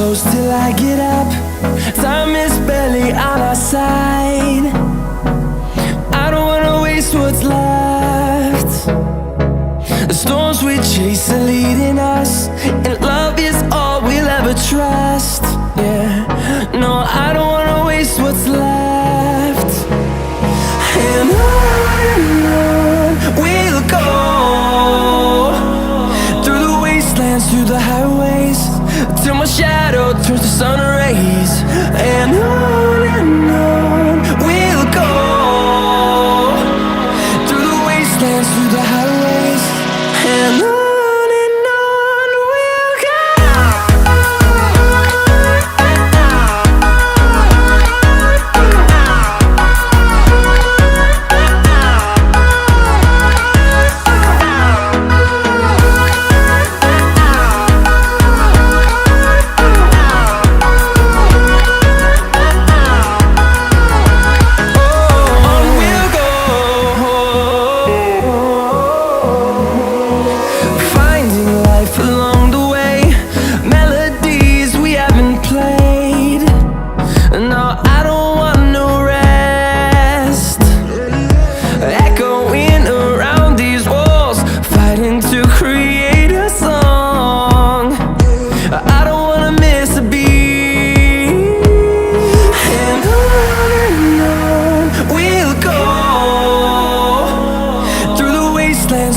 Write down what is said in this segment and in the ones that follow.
close till I get up. Time is barely on our side. I don't wanna waste what's left. The storms we chase are leading us, and love is all we'll ever trust. Yeah, no, I don't wanna waste what's left. And on we'll go, through the wastelands, through the highways, till my shadow turns to sun rays. And on we'll go, through the wastelands, through the highways, and on we'll go.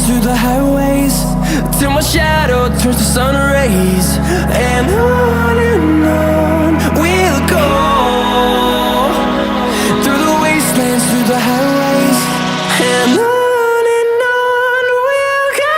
Through the highways, till my shadow turns to sun rays. And on we'll go, through the wastelands, through the highways, and on we'll go.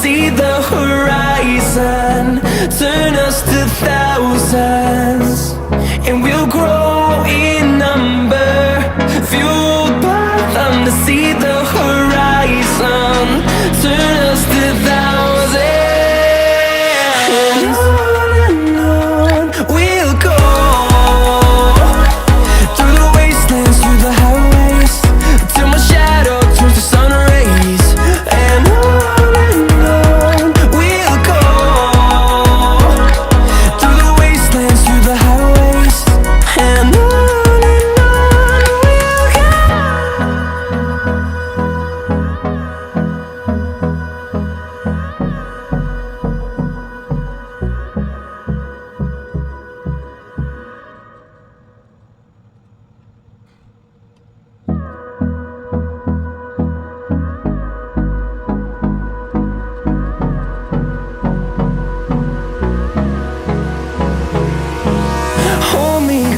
See the horizon turn us to thousands, and we'll grow in number, fueled by them to see the horizon turn us to thousands. And on we'll go, through the wastelands, through the highways, till my shadow turns to sun rays. And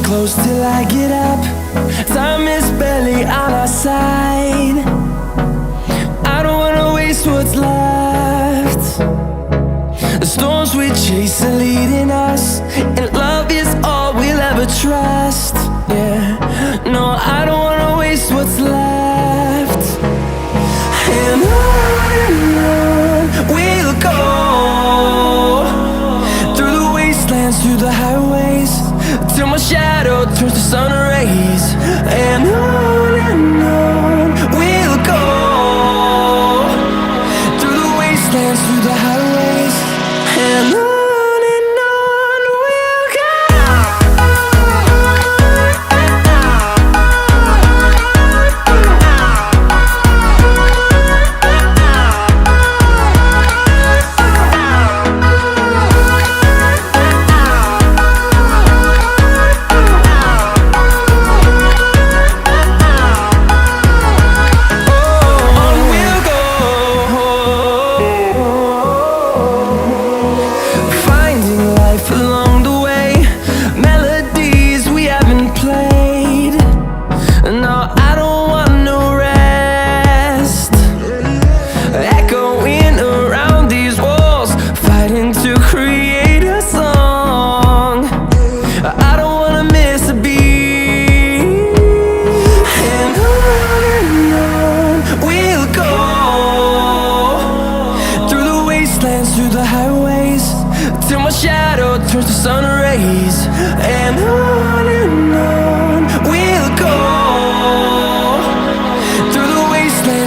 close till I get up. Time is barely on our side. I don't wanna waste what's left. The storms we chase are leading us, and love is all we'll ever trust. Yeah, no, I don't wanna waste what's left. And on we'll go, through the wastelands, through the highways, till my shadow turns to sun rays. And on we'll go, through the wastelands, through the highways, and on we'll go.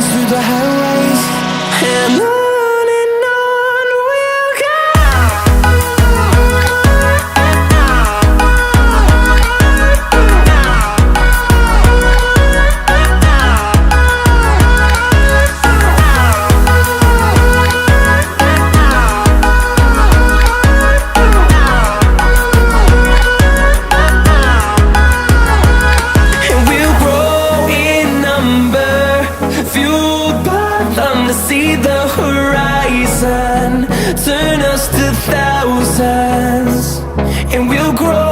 runs through the highways, and on we'll go. And we'll grow in number, fueled by them to see the horizon, turn us to thousands. And we'll grow